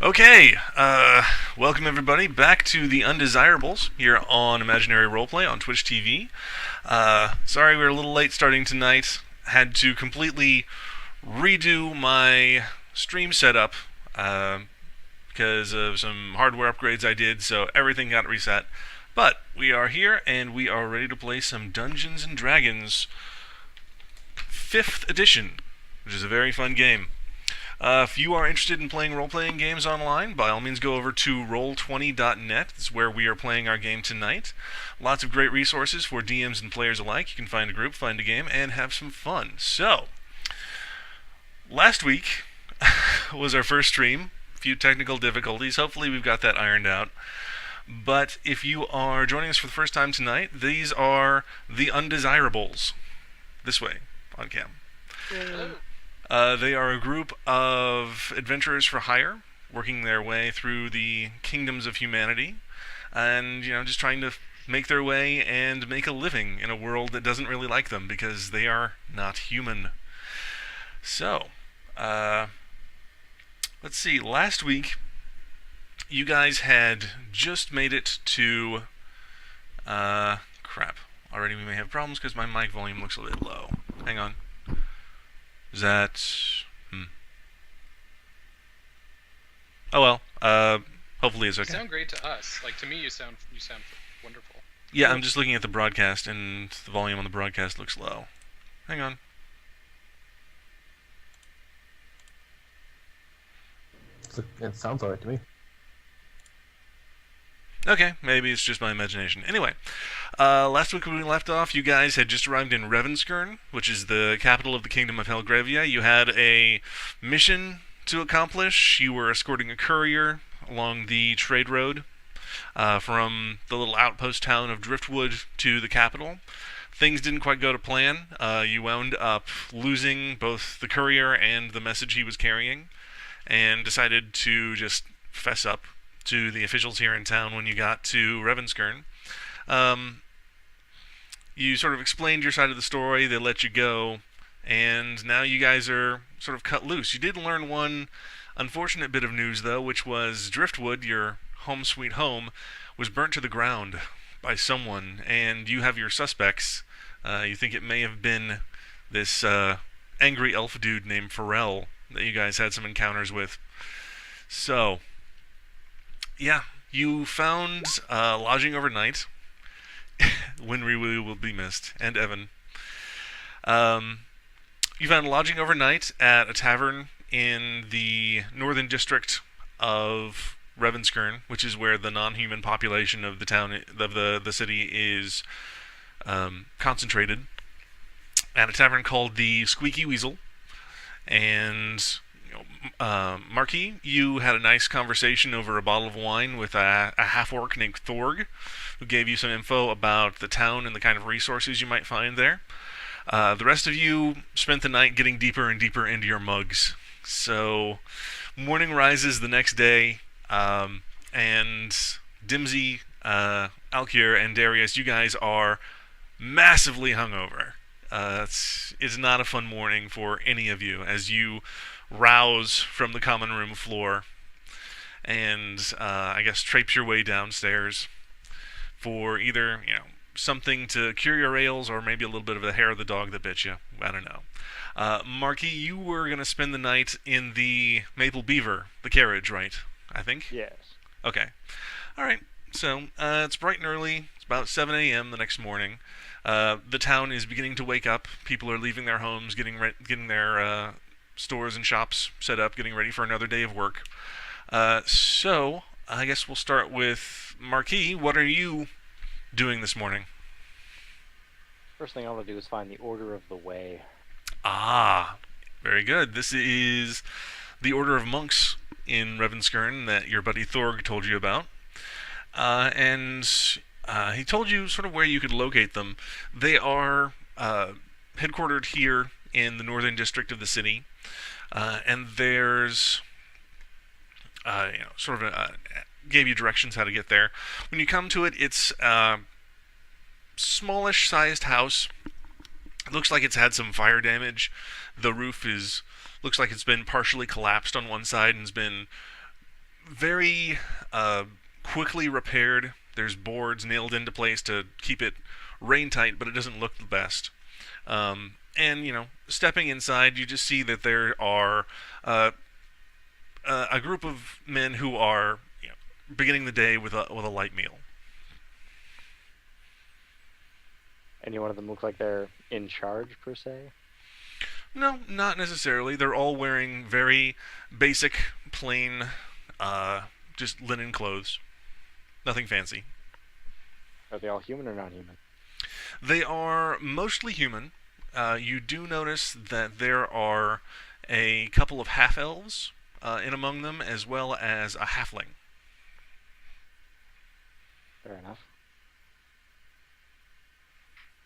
Okay, welcome everybody back to the Undesirables here on Imaginary Roleplay on Twitch TV. Sorry we're a little late starting tonight. Had to completely redo my stream setup because of some hardware upgrades I did, so everything got reset. But we are here and we are ready to play some Dungeons and Dragons 5th edition, which is a very fun game. If you are interested in playing role-playing games online, by all means go over to roll20.net. It's where we are playing our game tonight. Lots of great resources for DMs and players alike. You can find a group, find a game, and have some fun. So, last week was our first stream. A few technical difficulties. Hopefully we've got that ironed out. But if you are joining us for the first time tonight, these are the Undesirables. This way, on cam. They are a group of adventurers for hire, working their way through the kingdoms of humanity, and, just trying to make their way and make a living in a world that doesn't really like them, because they are not human. So, let's see, last week, you guys had just made it to, crap. Already we may have problems because my mic volume looks a bit low. Hang on. Is that... Oh well, hopefully it's okay. You sound great to us. Like, to me, you sound wonderful. Yeah, I'm just looking at the broadcast, and the volume on the broadcast looks low. Hang on. It sounds alright to me. Okay, maybe it's just my imagination. Anyway, last week when we left off, you guys had just arrived in Revenskirn, which is the capital of the Kingdom of Helgravia. You had a mission to accomplish. You were escorting a courier along the trade road from the little outpost town of Driftwood to the capital. Things didn't quite go to plan. You wound up losing both the courier and the message he was carrying, and decided to just fess up to the officials here in town when you got to Revenskirn. You sort of explained your side of the story, they let you go, and now you guys are sort of cut loose. You did learn one unfortunate bit of news, though, which was Driftwood, your home sweet home, was burnt to the ground by someone, and you have your suspects. You think it may have been this angry elf dude named Pharrell that you guys had some encounters with. So, yeah, you found lodging overnight. Winry will be missed, and Evan. You found lodging overnight at a tavern in the northern district of Revenskirn, which is where the non-human population of the town of the city is concentrated. At a tavern called the Squeaky Weasel, and Marquis, you had a nice conversation over a bottle of wine with a half-orc named Thorg, who gave you some info about the town and the kind of resources you might find there. The rest of you spent the night getting deeper and deeper into your mugs. So, morning rises the next day, and Dimsy, Alkier, and Darius, you guys are massively hungover. It's not a fun morning for any of you as you rouse from the common room floor and I guess traipse your way downstairs for either something to cure your ails or maybe a little bit of the hair of the dog that bit you. I don't know. Marky, you were going to spend the night in the Maple Beaver, the carriage, right? I think? Yes. Okay. Alright, so it's bright and early. It's about 7 a.m. the next morning. The town is beginning to wake up. People are leaving their homes, getting their stores and shops set up, getting ready for another day of work. So, I guess we'll start with Marquis. What are you doing this morning? First thing I want to do is find the Order of the Way. Ah, very good. This is the Order of Monks in Revenskirn that your buddy Thorg told you about. And he told you sort of where you could locate them. They are headquartered here in the northern district of the city. And there's, gave you directions how to get there. When you come to it, it's a smallish-sized house. It looks like it's had some fire damage. The roof looks like it's been partially collapsed on one side and has been very quickly repaired. There's boards nailed into place to keep it rain tight, but it doesn't look the best. And stepping inside, you just see that there are a group of men who are beginning the day with a light meal. Any one of them look like they're in charge, per se? No, not necessarily. They're all wearing very basic, plain, just linen clothes. Nothing fancy. Are they all human or non-human? They are mostly human. You do notice that there are a couple of half-elves in among them, as well as a halfling. Fair enough.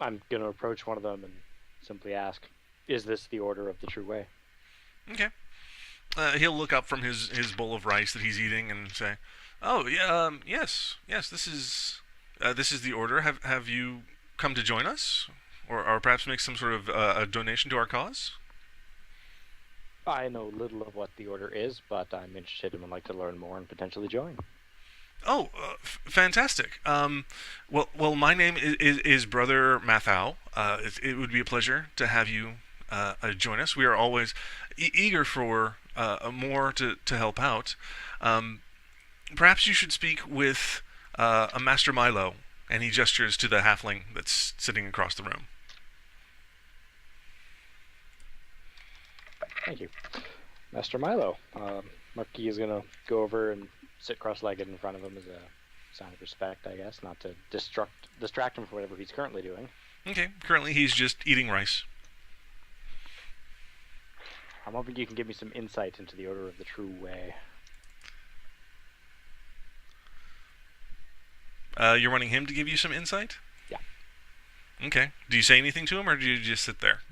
I'm going to approach one of them and simply ask, is this the order of the true way? Okay. He'll look up from his bowl of rice that he's eating and say, "Oh, yeah, yes, this is the order. Have you come to join us, or perhaps make some sort of a donation to our cause?" I know little of what the order is, but I'm interested and would like to learn more and potentially join. Oh, fantastic. Well, my name is Brother Mathau. It would be a pleasure to have you join us. We are always eager for more to help out. Perhaps you should speak with a Master Milo, and he gestures to the halfling that's sitting across the room. Thank you. Master Milo. Marquis is going to go over and sit cross-legged in front of him as a sign of respect, I guess, not to distract him from whatever he's currently doing. Okay, currently he's just eating rice. I'm hoping you can give me some insight into the order of the true way. You're wanting him to give you some insight? Yeah. Okay. Do you say anything to him, or do you just sit there?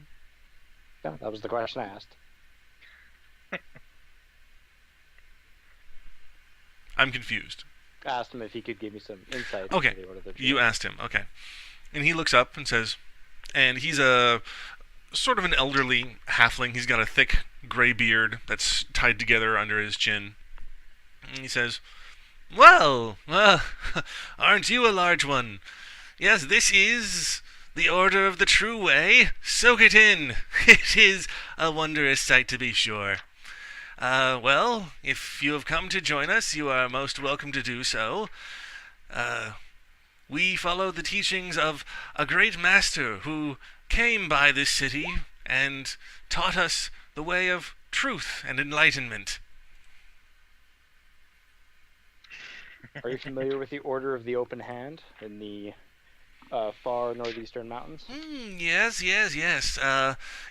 Yeah, that was the question I asked. I'm confused. I asked him if he could give me some insight Okay. into the order of the true You way. asked him. Okay. And he looks up and says, and he's a sort of an elderly halfling. He's got a thick gray beard that's tied together under his chin. And he says, "Well, aren't you a large one? Yes, this is the order of the true way. Soak it in. It is a wondrous sight, to be sure. Well, if you have come to join us, you are most welcome to do so. We follow the teachings of a great master who came by this city and taught us the way of truth and enlightenment." Are you familiar with the Order of the Open Hand in the far northeastern mountains? Yes.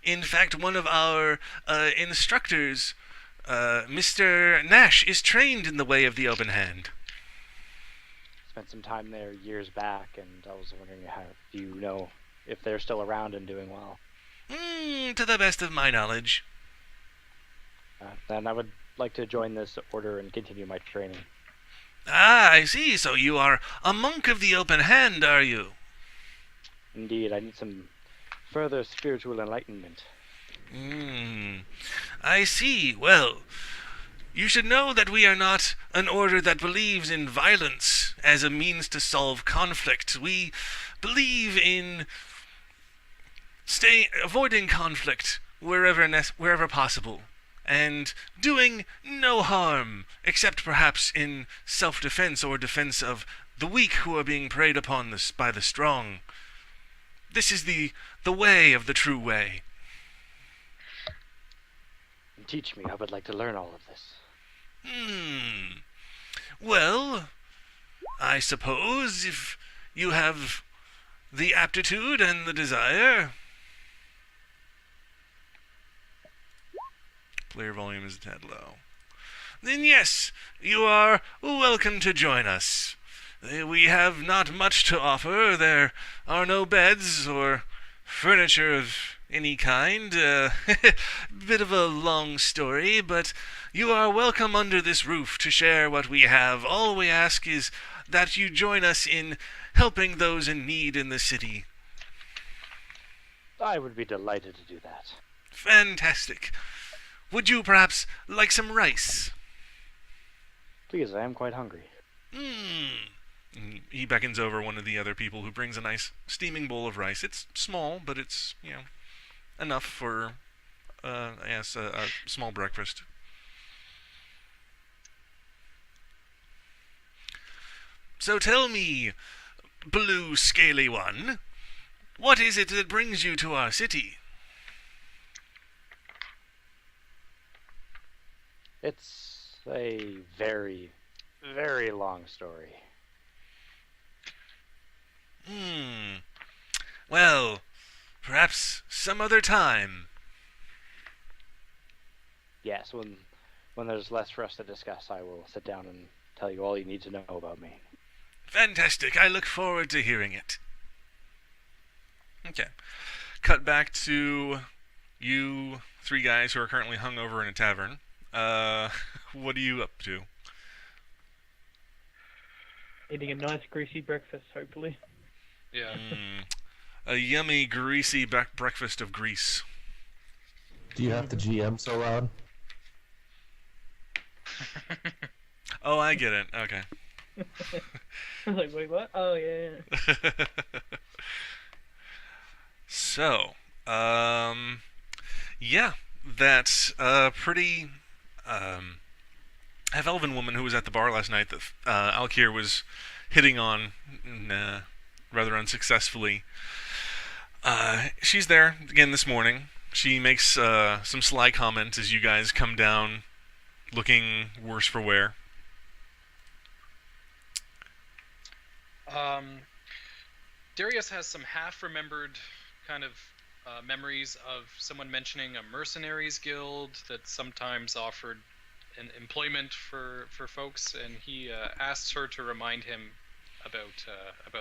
In fact, one of our instructors, Mr. Nash, is trained in the way of the open hand. Spent some time there years back, and I was wondering if you know if they're still around and doing well. To the best of my knowledge. Then I would like to join this order and continue my training. Ah, I see. So you are a monk of the open hand, are you? Indeed, I need some further spiritual enlightenment. I see. Well, you should know that we are not an order that believes in violence as a means to solve conflict. We believe in avoiding conflict wherever possible, and doing no harm, except perhaps in self-defense or defense of the weak who are being preyed upon by the strong. This is the way of the true way. Teach me. I would like to learn all of this. Well, I suppose if you have the aptitude and the desire. Player volume is a tad low. Then yes, you are welcome to join us. We have not much to offer. There are no beds or furniture of any kind. Bit of a long story, but you are welcome under this roof to share what we have. All we ask is that you join us in helping those in need in the city. I would be delighted to do that. Fantastic. Would you perhaps like some rice? Please, I am quite hungry. He beckons over one of the other people who brings a nice steaming bowl of rice. It's small, but it's, enough for, yes, a small breakfast. So tell me, blue scaly one, what is it that brings you to our city? It's a very, very long story. Well, perhaps some other time. Yes, when there's less for us to discuss, I will sit down and tell you all you need to know about me. Fantastic. I look forward to hearing it. Okay. Cut back to you three guys who are currently hungover in a tavern. What are you up to? Eating a nice greasy breakfast, hopefully. Yeah. A yummy, greasy breakfast of grease. Do you have the GM so loud? Oh, I get it. Okay. I was like, wait, what? Oh, yeah. So, yeah, that pretty half-elven woman who was at the bar last night that Alkir was hitting on rather unsuccessfully. She's there again this morning. She makes some sly comments as you guys come down looking worse for wear. Darius has some half-remembered kind of memories of someone mentioning a mercenaries guild that sometimes offered an employment for folks, and he asks her to remind him about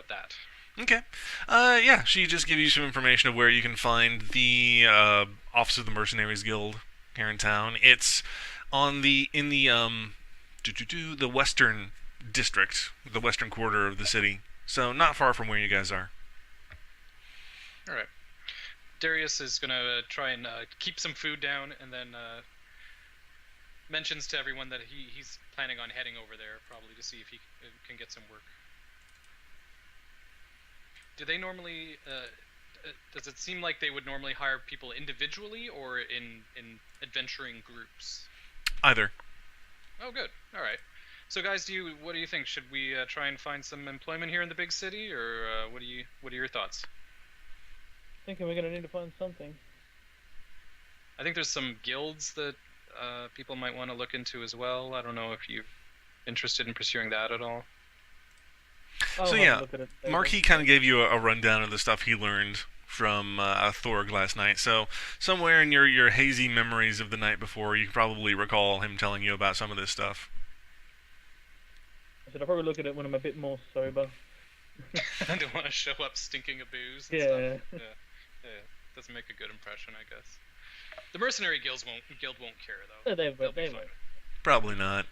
that. Okay. Yeah, she just gives you some information of where you can find the Office of the Mercenaries Guild here in town. It's on the western district, the western quarter of the city. So not far from where you guys are. All right. Darius is gonna try and keep some food down, and then mentions to everyone that he's planning on heading over there, probably to see if he can get some work. Do they normally? Does it seem like they would normally hire people individually or in adventuring groups? Either. Oh, good. All right. So, guys, what do you think? Should we try and find some employment here in the big city, or what are your thoughts? Thinking we're gonna need to find something. I think there's some guilds that people might want to look into as well. I don't know if you're interested in pursuing that at all. So yeah, Marquis kind of gave you a rundown of the stuff he learned from Thorg last night. So somewhere in your hazy memories of the night before, you can probably recall him telling you about some of this stuff. I should probably look at it when I'm a bit more sober. I don't want to show up stinking of booze and Yeah. stuff. Yeah. Doesn't make a good impression, I guess. The mercenary guild won't care though. They They'll be won't. fine. Probably not.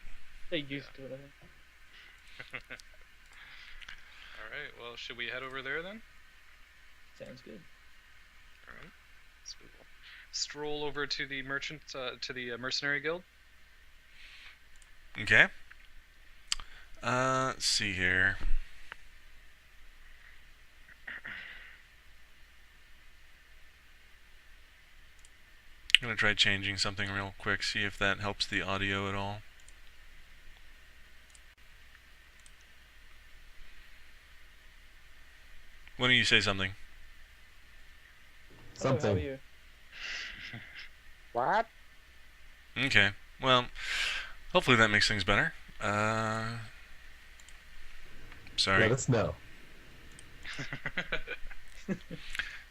They're used to it, I think. Alright, well, should we head over there then? Sounds good. Alright. So we'll stroll over to the mercenary guild. Okay. Let's see here. I'm gonna try changing something real quick, see if that helps the audio at all. Why don't you say something? Hello, how are Something. you? What? Okay. Well, hopefully that makes things better. Sorry. Let us know.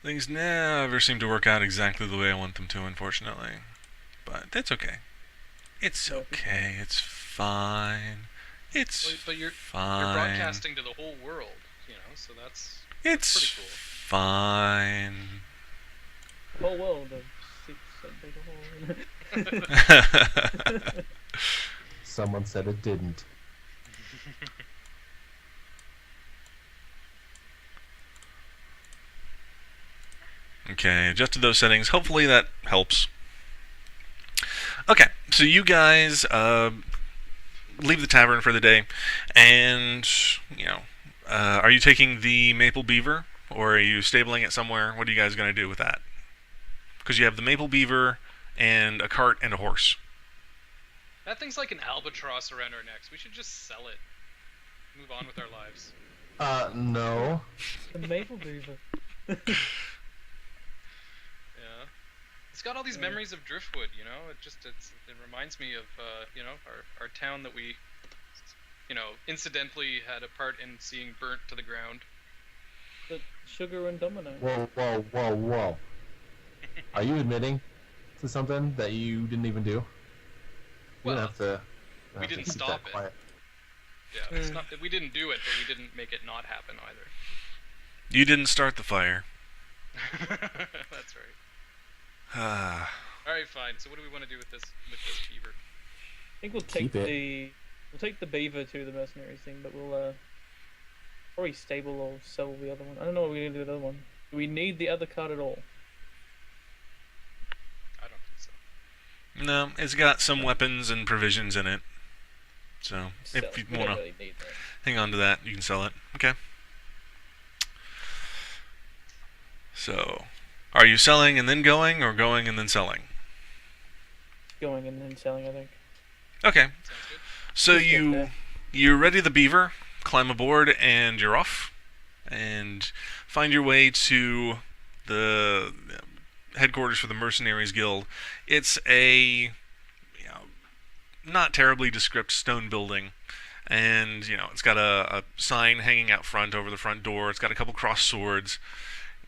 Things never seem to work out exactly the way I want them to, unfortunately. But that's okay. It's okay. It's fine. It's But you're fine. broadcasting to the whole world, so that's It's pretty cool. fine. The whole world of 6 big hole. Someone said it didn't. Okay, adjusted those settings. Hopefully that helps. Okay, so you guys leave the tavern for the day, and are you taking the Maple Beaver, or are you stabling it somewhere? What are you guys gonna do with that? Because you have the Maple Beaver and a cart and a horse. That thing's like an albatross around our necks. We should just sell it. Move on with our lives. No. The maple beaver. Yeah. It's got all these memories of Driftwood, you know? It reminds me of, our town that we, incidentally had a part in seeing burnt to the ground. The sugar and domino. Whoa. Are you admitting to something that you didn't even do? You Well, don't have to. we didn't keep stop that it. quiet. Yeah, it's not that we didn't do it, but we didn't make it not happen either. You didn't start the fire. That's right. Alright, fine. So what do we want to do with this beaver? I think we'll take the beaver to the mercenaries thing, but we'll probably stable or sell the other one. I don't know what we're gonna do with the other one. Do we need the other card at all? I don't think so. No, it's got some weapons and provisions in it. So Sell. if you We want don't to really need that. hang on to that, you can sell it. Okay. So, are you selling and then going, or going and then selling? Going and then selling, I think. Okay. Sounds good. So Just get there. you ready the beaver, climb aboard, and you're off, and find your way to the headquarters for the Mercenaries Guild. It's a not terribly descript stone building, and it's got a sign hanging out front over the front door. It's got a couple crossed swords.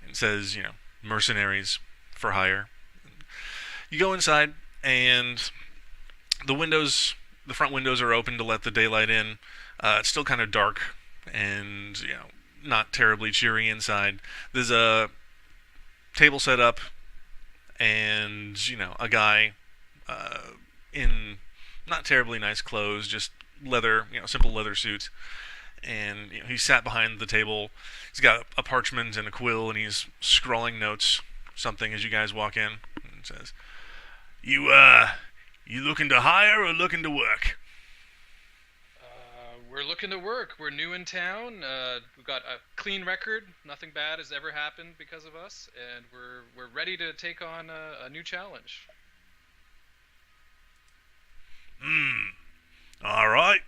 It says mercenaries for hire. You go inside, and the front windows are open to let the daylight in. It's still kind of dark, and not terribly cheery inside. There's a table set up, and a guy in not terribly nice clothes, just leather, simple leather suit, and he's sat behind the table. He's got a parchment and a quill, and he's scrawling notes, something as you guys walk in. And it says, "You looking to hire or looking to work?" We're looking to work. We're new in town. We've got a clean record. Nothing bad has ever happened because of us, and we're ready to take on a new challenge. All right.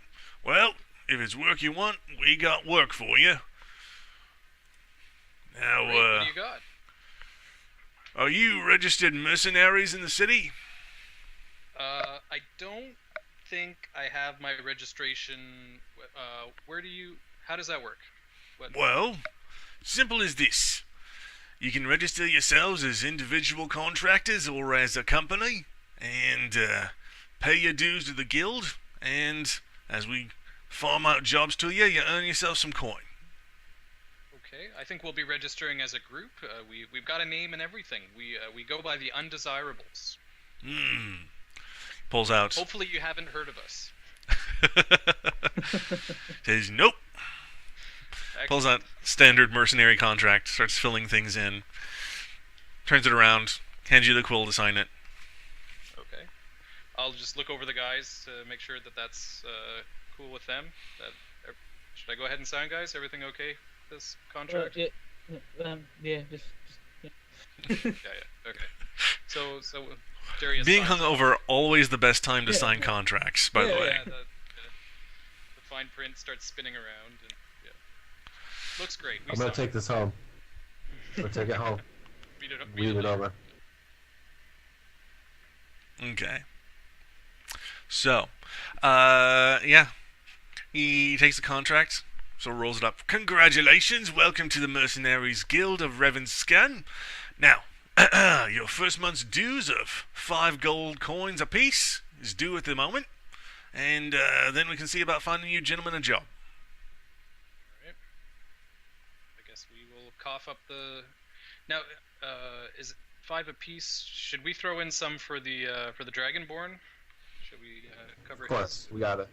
Well, if it's work you want, we got work for you. Now, Great, what do you got? are you registered mercenaries in the city? I don't think I have my registration. How does that work? Well, simple as this. You can register yourselves as individual contractors or as a company, and pay your dues to the guild, and as we farm out jobs to you, you earn yourself some coin. Okay, I think we'll be registering as a group. We've got a name and everything. We go by the Undesirables. Pulls out. Hopefully you haven't heard of us. Says nope. Pulls out standard mercenary contract, starts filling things in, turns it around, hands you the quill to sign it. Okay. I'll just look over the guys to make sure that that's cool with them. Should I go ahead and sign, guys? Everything okay with this contract? Yeah, just Yeah. Okay. So Darius Being signs it. hungover, always the best time to Yeah, sign yeah. contracts, by the way. Yeah, the fine print starts spinning around, and looks great. I'm gonna take this home. I'm gonna take it home. Read it over. Okay. So, he takes the contract, so rolls it up. Congratulations, welcome to the Mercenaries Guild of Revenscan. Now, your first month's dues of 5 gold coins apiece is due at the moment, and then we can see about finding you gentlemen a job. Alright. I guess we will cough up the... Now, is it 5 apiece? Should we throw in some for the Dragonborn? Should we cover Of course, we got it.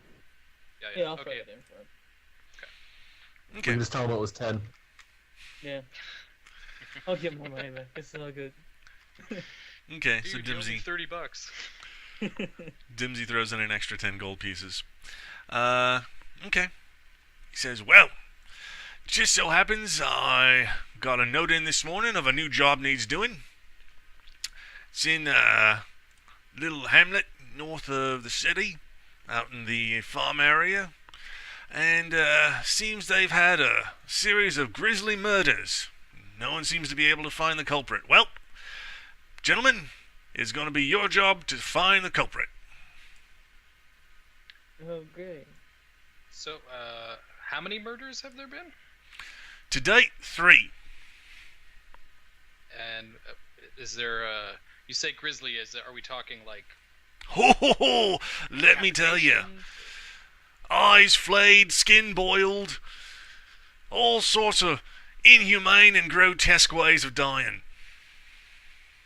Yeah, I'll throw okay. it in for it. We Okay. can just tell them it was 10. Yeah. I'll get more money back. It's all good. Okay, so Dude, you owe me Dimsy $30. Dimsy throws in an extra 10 gold pieces. Okay. He says, well, just so happens I got a note in this morning of a new job needs doing. It's in a little hamlet north of the city, out in the farm area. And seems they've had a series of grisly murders. No one seems to be able to find the culprit. Well, gentlemen, it's going to be your job to find the culprit. Oh, great. So, how many murders have there been? To date, 3. And is there? You say grisly? Are we talking like? Ho ho ho! Let me tell you. Eyes flayed, skin boiled, all sorts of inhumane and grotesque ways of dying.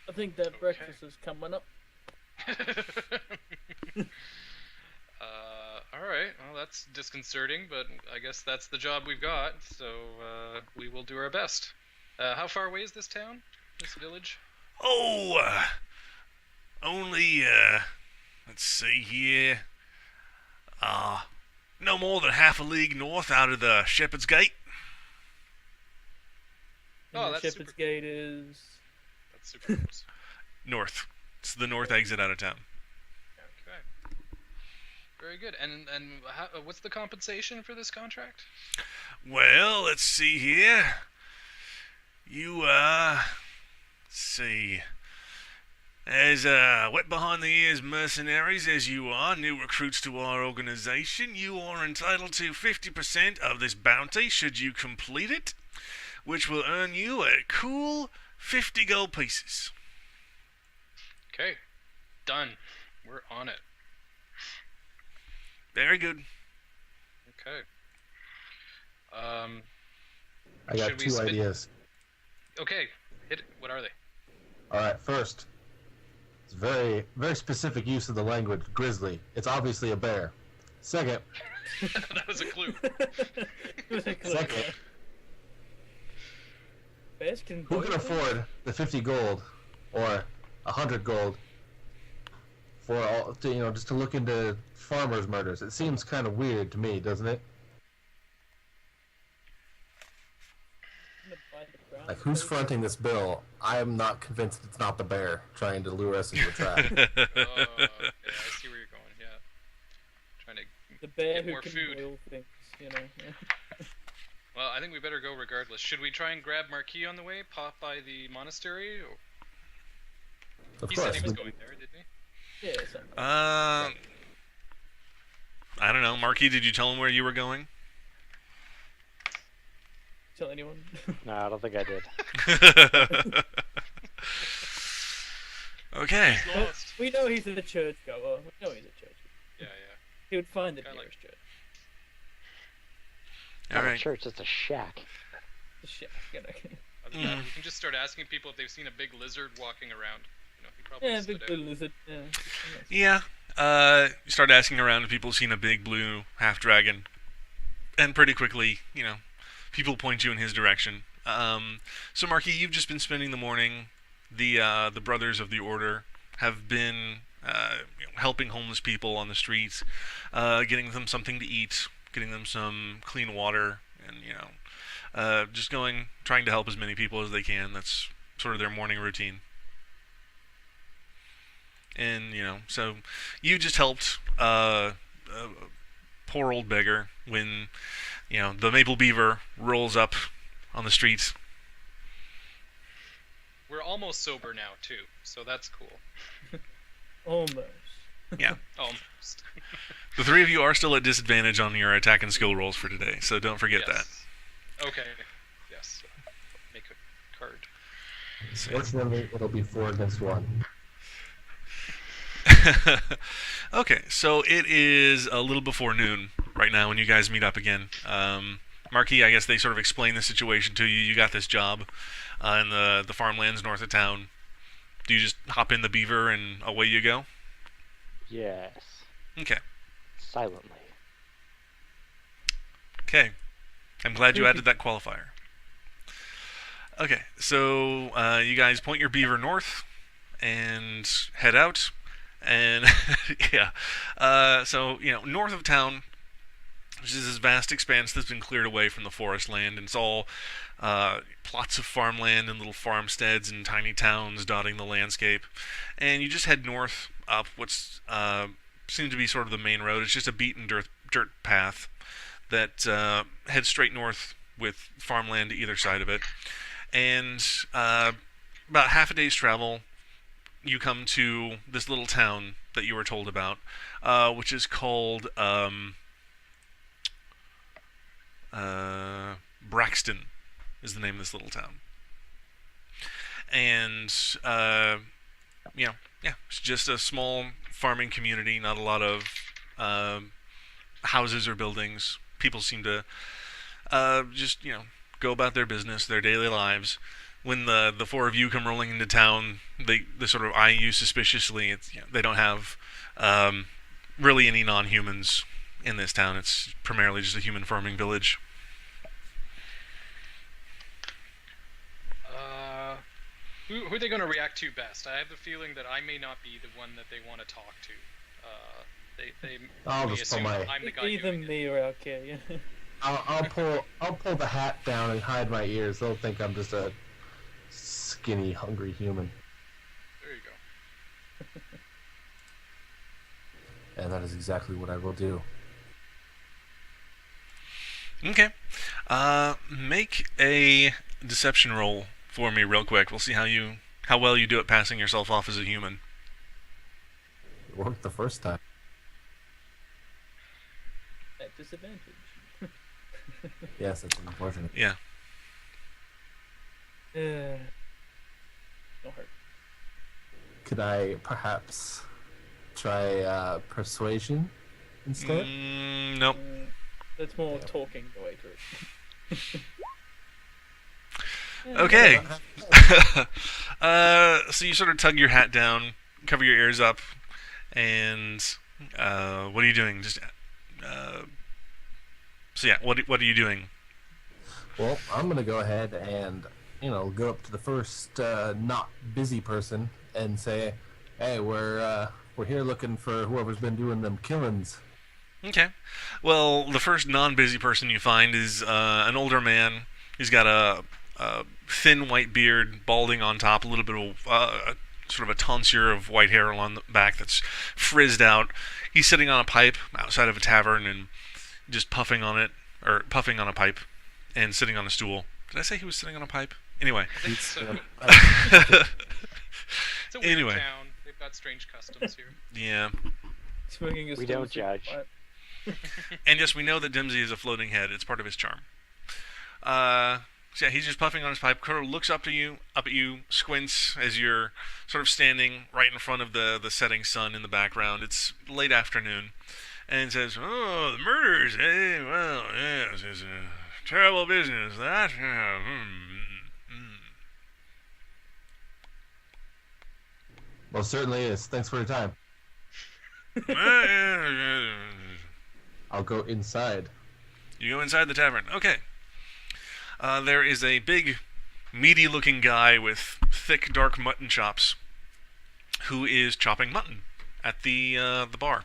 I think that breakfast is coming up. All right. Well, that's disconcerting, but I guess that's the job we've got. So we will do our best. How far away is this town? This village? Oh, only, let's see here. No more than half a league north out of the Shepherd's Gate. And Oh, the that's Shepherd's super. Gate is. That's super close. North. It's the north exit out of town. Okay. Very good. And what's the compensation for this contract? Well, let's see here. You, let's see. As wet behind the ears mercenaries as you are, new recruits to our organization, you are entitled to 50% of this bounty should you complete it, which will earn you a cool 50 gold pieces. Okay. Done. We're on it. Very good. Okay. I got Should we 2 spin- ideas. Okay. Hit it. What are they? All right, first, it's very, very specific use of the language grizzly. It's obviously a bear. Second, That was a clue. second, Bears can who can afford the 50 gold or 100 gold for all, just to look into farmers' murders? It seems kind of weird to me, doesn't it? Like, who's fronting this bill? I am not convinced it's not the bear trying to lure us into a trap. Oh, yeah, I see where you're going. Yeah. Trying to. The bear Get who more can food. boil things, you know. Yeah. Well, I think we better go regardless. Should we try and grab Marquis on the way? Pop by the monastery? Or... Of He said course. he was going there, didn't he? Yeah, something. I don't know. Marky, did you tell him where you were going? Tell anyone? No, I don't think I did. Okay. He's lost. We know he's a church goer. We know he's a church. Yeah, yeah. He would find the Kinda like- nearest church. All Not a right. church, it's a shack. The shack, you know. Other than that, we can just start asking people if they've seen a big lizard walking around. You know, he probably Yeah, stood big out. blue lizard. Yeah. Yeah. You start asking around if people have seen a big blue half dragon, and pretty quickly, people point you in his direction. So, Marky, you've just been spending the morning. The brothers of the order have been helping homeless people on the streets, getting them something to eat, getting them some clean water, and just trying to help as many people as they can. That's sort of their morning routine. And so you just helped a poor old beggar when the maple beaver rolls up on the streets. We're almost sober now, too, so that's cool. Almost. Yeah. Almost. The 3 of you are still at disadvantage on your attack and skill rolls for today, so don't forget Yes. Okay. Yes. Make a card. that. Fortunately, it'll be 4 against 1. Okay, so it is a little before noon right now when you guys meet up again. Marky, I guess they sort of explain the situation to you. You got this job in the farmlands north of town. Do you just hop in the beaver and away you go? Yes. Okay. Silently. Okay. I'm glad you added that qualifier. Okay, so you guys point your beaver north and head out. And yeah, so north of town, which is this vast expanse that's been cleared away from the forest land, and it's all plots of farmland and little farmsteads and tiny towns dotting the landscape. And you just head north up what's seems to be sort of the main road. It's just a beaten dirt path that heads straight north with farmland to either side of it. And about half a day's travel, you come to this little town that you were told about, which is called Braxton, is the name of this little town. And yeah, it's just a small farming community. Not a lot of houses or buildings. People seem to just go about their business, their daily lives. When the four of you come rolling into town, they sort of eye you suspiciously. It's, they don't have really any non-humans in this town. It's primarily just a human farming village. Who are they going to react to best? I have the feeling that I may not be the one that they want to talk to. They I'll may just pull assume my- I'm the guy Either doing it. me or Alkia, yeah. I'll pull the hat down and hide my ears. They'll think I'm just a skinny, hungry human. There you go. And that is exactly what I will do. Okay. Make a deception roll for me real quick. We'll see how well you do at passing yourself off as a human. It worked the first time. At disadvantage. Yes, that's unfortunate. Yeah. Don't hurt. Could I perhaps try persuasion instead? Nope. That's more talking the way through. Okay. So you sort of tug your hat down, cover your ears up, and what are you doing? Just so yeah, what are you doing? Well, I'm gonna go ahead and go up to the first not busy person and say, "Hey, we're here looking for whoever's been doing them killings." Okay. Well, the first non-busy person you find is an older man. He's got a thin white beard, balding on top, a little bit of sort of a tonsure of white hair along the back that's frizzed out. He's sitting on a pipe outside of a tavern and just puffing on a pipe and sitting on a stool. Did I say he was sitting on a pipe? Anyway. So, it's a weird Anyway. town. They've got strange customs here. Yeah. Smoking a We stool don't super judge. quiet. And yes, we know that Dimsey is a floating head. It's part of his charm. So yeah, he's just puffing on his pipe. Kind of looks up at you, squints as you're sort of standing right in front of the setting sun in the background. It's late afternoon, and says, "Oh, the murders, eh? Well, yes, it's a terrible business. That." Well, certainly is. Thanks for your time. I'll go inside. You go inside the tavern. Okay. There is a big, meaty-looking guy with thick, dark mutton chops who is chopping mutton at the bar.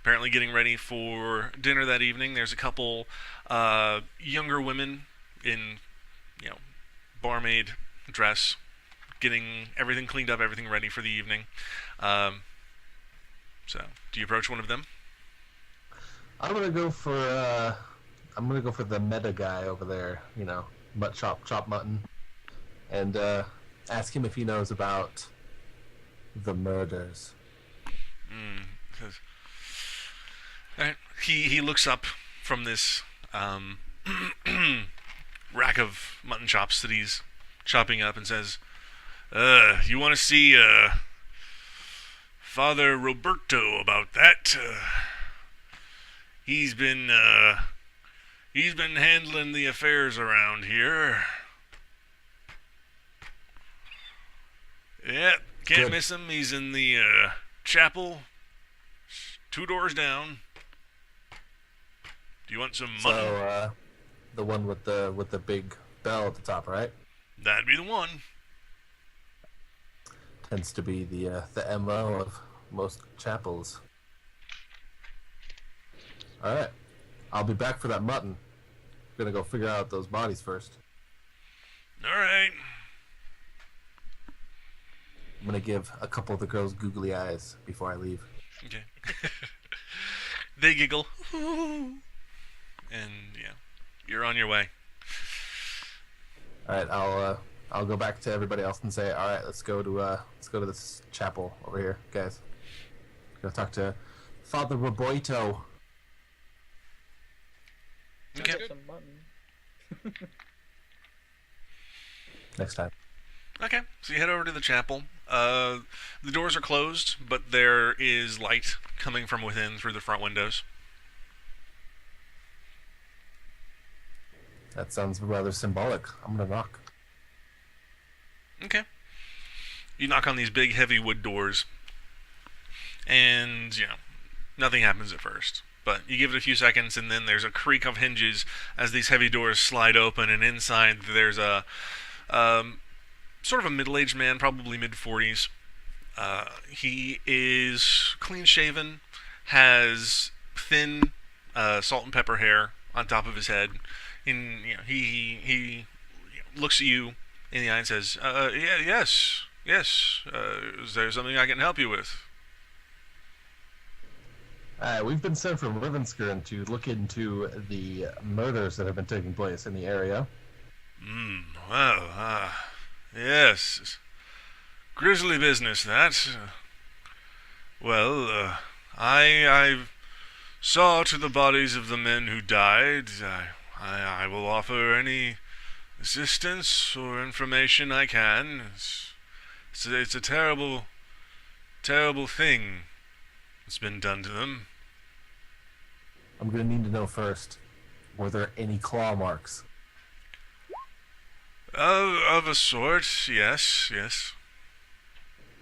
Apparently getting ready for dinner that evening. There's a couple younger women in, barmaid dress, getting everything cleaned up, everything ready for the evening. So, do you approach one of them? I'm gonna go for the meta guy over there. Chop mutton, and ask him if he knows about the murders. Alright. He looks up from this rack of mutton chops that he's chopping up and says, you want to see Father Roberto about that? He's been handling the affairs around here. Yep, can't Good. miss him. He's in the chapel, 2 doors down. Do you want some mutton? So, the one with the big bell at the top, right? That'd be the one. Tends to be the MO of most chapels. All right, I'll be back for that mutton. Gonna go figure out those bodies first. All right. I'm gonna give a couple of the girls googly eyes before I leave. Okay. They giggle. And yeah, you're on your way. All right, I'll go back to everybody else and say, all right, let's go to this chapel over here, guys. Go talk to Father Roboito. Okay. Get some mutton. Next time. Okay, so you head over to the chapel. The doors are closed, but there is light coming from within through the front windows. That sounds rather symbolic. I'm gonna knock. Okay. You knock on these big, heavy wood doors, and, nothing happens at first. But you give it a few seconds, and then there's a creak of hinges as these heavy doors slide open, and inside there's a sort of a middle-aged man, probably mid-40s. He is clean-shaven, has thin salt and pepper hair on top of his head, and he looks at you in the eye and says, yes, is there something I can help you with? We've been sent from Rivenskirn to look into the murders that have been taking place in the area. Well, yes. Grisly business, that. I saw to the bodies of the men who died. I will offer any assistance or information I can. It's a terrible, terrible thing that's been done to them. I'm gonna need to know first, were there any claw marks? Of a sort, yes.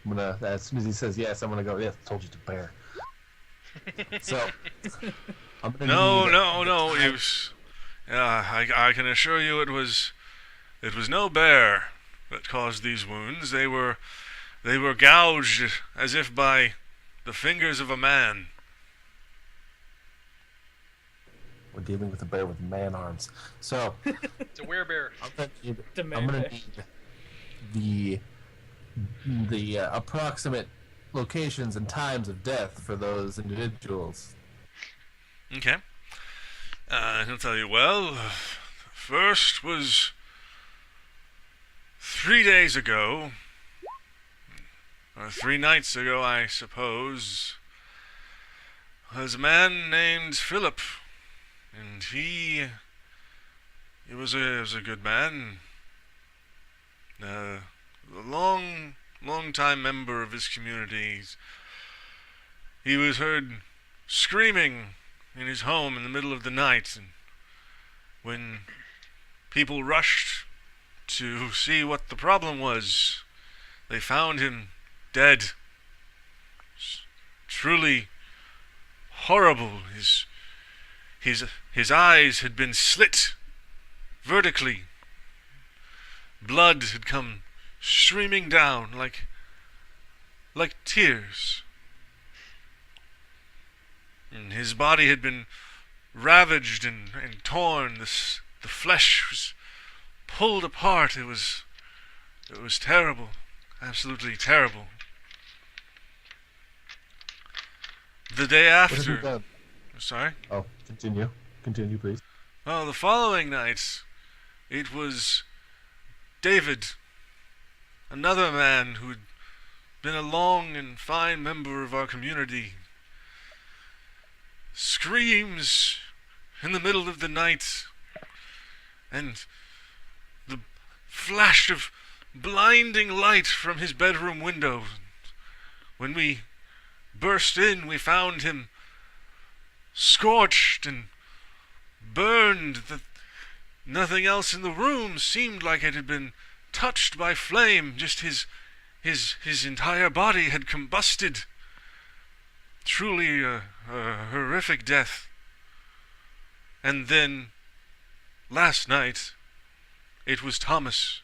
I'm gonna, as soon as he says yes, I'm gonna go, yes, I told you to bear. So, I'm gonna No. It was, I can assure you it was no bear that caused these wounds. They were gouged as if by the fingers of a man. We're dealing with a bear with man arms. So, It's a werebear. I'm gonna need the approximate locations and times of death for those individuals. Okay. He'll tell you, well, first was 3 days ago, or 3 nights ago, I suppose. Was a man named Philip, and he was a good man, a long time member of his community. He was heard screaming in his home in the middle of the night, and when people rushed to see what the problem was, they found him dead. Truly horrible. His eyes had been slit vertically. Blood had come streaming down like tears. And his body had been ravaged and torn. The flesh was pulled apart. It was terrible. Absolutely terrible. The day What have you after... done? Sorry? Oh, continue, please. Oh, the following night, it was David, another man who'd been a long and fine member of our community, screams in the middle of the night, and the flash of blinding light from his bedroom window. When we burst in, we found him scorched and burned. Nothing else in the room seemed like it had been touched by flame. Just his entire body had combusted. Truly a horrific death. And then, last night, it was Thomas.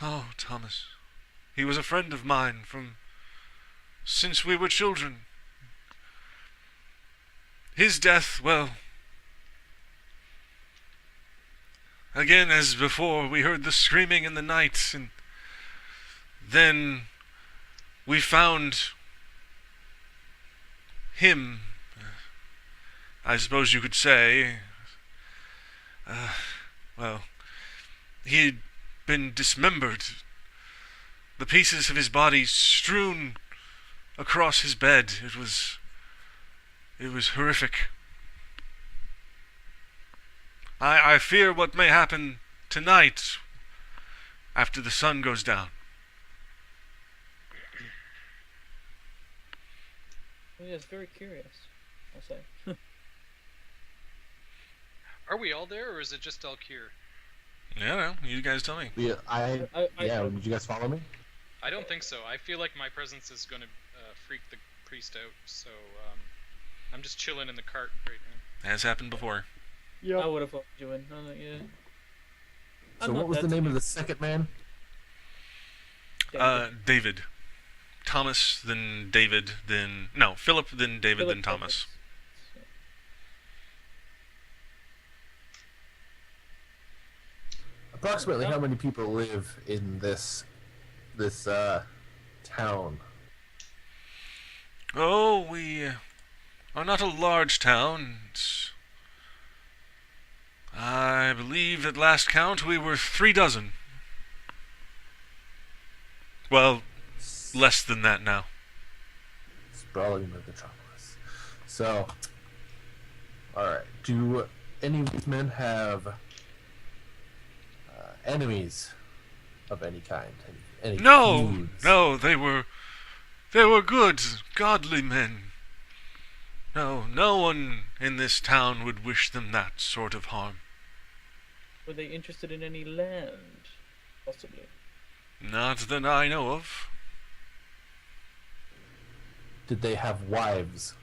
Oh, Thomas. He was a friend of mine since we were children. his death, well, again as before, we heard the screaming in the night, and then we found him, I suppose you could say. Well, he had been dismembered, the pieces of his body strewn across his bed. It was horrific. I fear what may happen tonight after the sun goes down. Yes, very curious, I'll say. Are we all there, or is it just Alkir? Yeah, well, you guys tell me. Yeah, did you guys follow me? I don't think so. I feel like my presence is going to freak the priest out, so I'm just chilling in the cart right now. Has happened before. Yeah. I would have followed you in. Yeah. So what was the name of the second man? David. Thomas, then David, then... No, Philip, then David, then Thomas. Approximately how many people live in this town? Oh, we are not a large town. I believe at last count we were 3 dozen. Well, less than that now. Sprawling metropolis. So, alright. Do any of these men have enemies of any kind? Any No, feuds? no, they were good, godly men. No one in this town would wish them that sort of harm. Were they interested in any land? Possibly. Not that I know of. Did they have wives?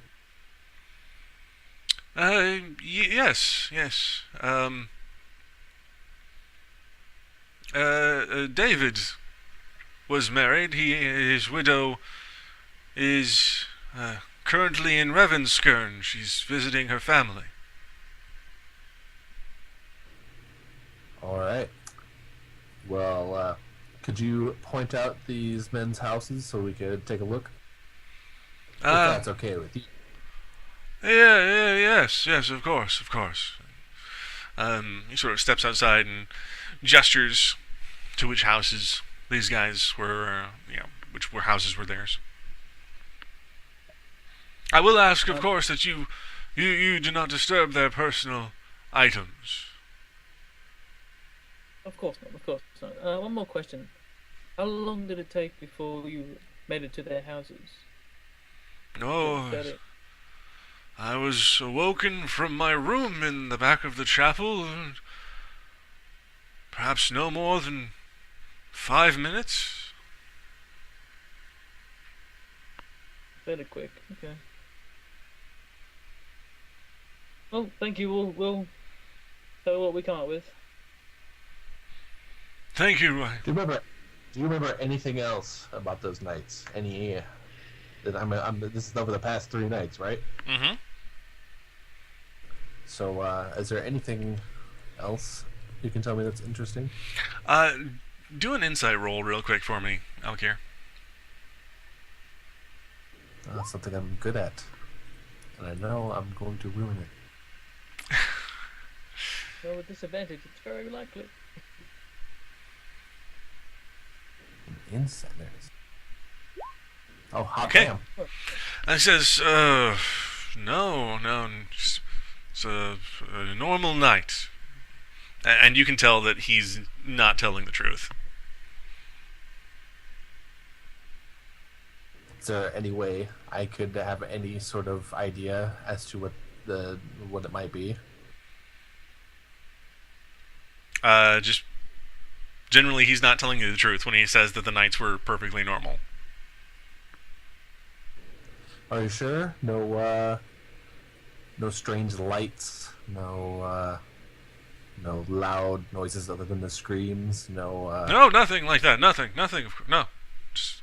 Yes. David was married. His widow is currently in Revenskirn. She's visiting her family. Alright. Well, could you point out these men's houses so we could take a look? If that's okay with you. Yes, of course. He sort of steps outside and gestures to which houses these guys were, which houses were theirs. I will ask, of course, that you do not disturb their personal items. Of course not. One more question. How long did it take before you made it to their houses? No, I was awoken from my room in the back of the chapel, and perhaps no more than 5 minutes. Fairly quick. Okay. Well, thank you. We'll tell what we come up with. Thank you, Ryan. Do you remember anything else about those nights? Any? This is over the past 3 nights, right? Mm-hmm. So, is there anything else you can tell me that's interesting? Do an insight roll real quick for me, Alkir. Something I'm good at, and I know I'm going to ruin it. Well, with disadvantage, it's very likely. Insight. Oh, hot Okay. damn. And he says, no, it's a normal night. And you can tell that he's not telling the truth. Is there any way I could have any sort of idea as to what it might be? Just generally, he's not telling you the truth when he says that the nights were perfectly normal. Are you sure? No strange lights. No loud noises other than the screams. No, nothing like that. Nothing. No. Just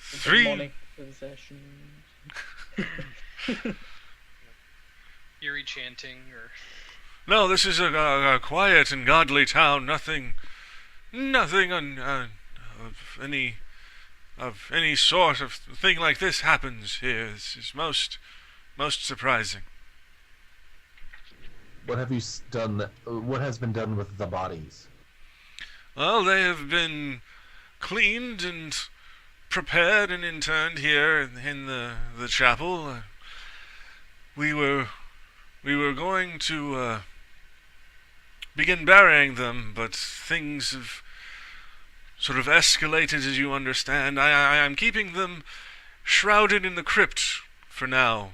3. Demonic possessions. eerie chanting or? No, this is a quiet and godly town. Nothing of any sort of thing like this happens here. This is most surprising. What have you done? What has been done with the bodies? Well, they have been cleaned and prepared and interned here in the chapel. We were going to begin burying them, but things have sort of escalated, as you understand. I'm keeping them shrouded in the crypt for now.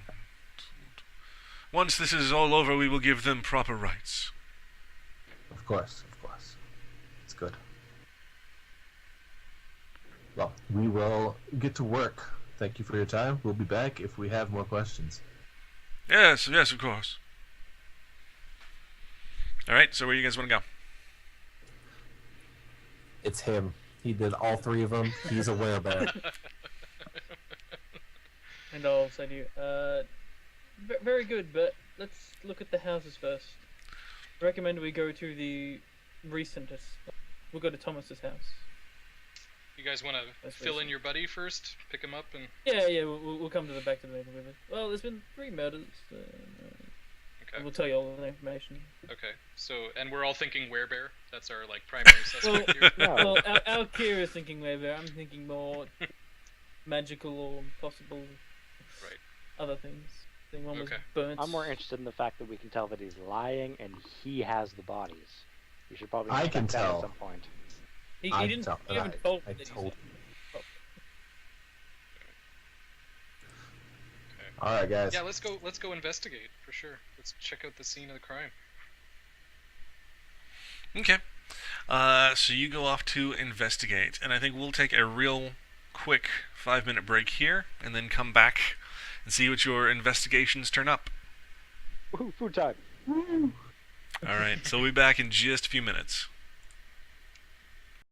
Once this is all over, we will give them proper rites. Of course. It's good. Well, we will get to work. Thank you for your time. We'll be back if we have more questions. Yes, of course. Alright, so where you guys want to go? It's him. He did all three of them. He's a werebear. And I'll say to you, very good, but let's look at the houses first. I recommend we go to the recentest. We'll go to Thomas's house. You guys want to fill in your buddy first? Pick him up and. Yeah. We'll come to the back to the neighborhood. Well, there's been 3 murders. Okay. We'll tell you all the information. Okay. So, and we're all thinking werebear. That's our primary suspect here. No. Well, our Kira is thinking whether I'm thinking more magical or possible Right. other things. I think one was Okay. burnt. I'm more interested in the fact that we can tell that he's lying and he has the bodies. We should probably I check can that tell. at some point. He I didn't. tell- He haven't I- told I me that told- he's All right, guys. Yeah, let's go investigate for sure. Let's check out the scene of the crime. Okay. So you go off to investigate, and I think we'll take a real quick 5-minute break here, and then come back and see what your investigations turn up. Woohoo, food time. Alright, so we'll be back in just a few minutes.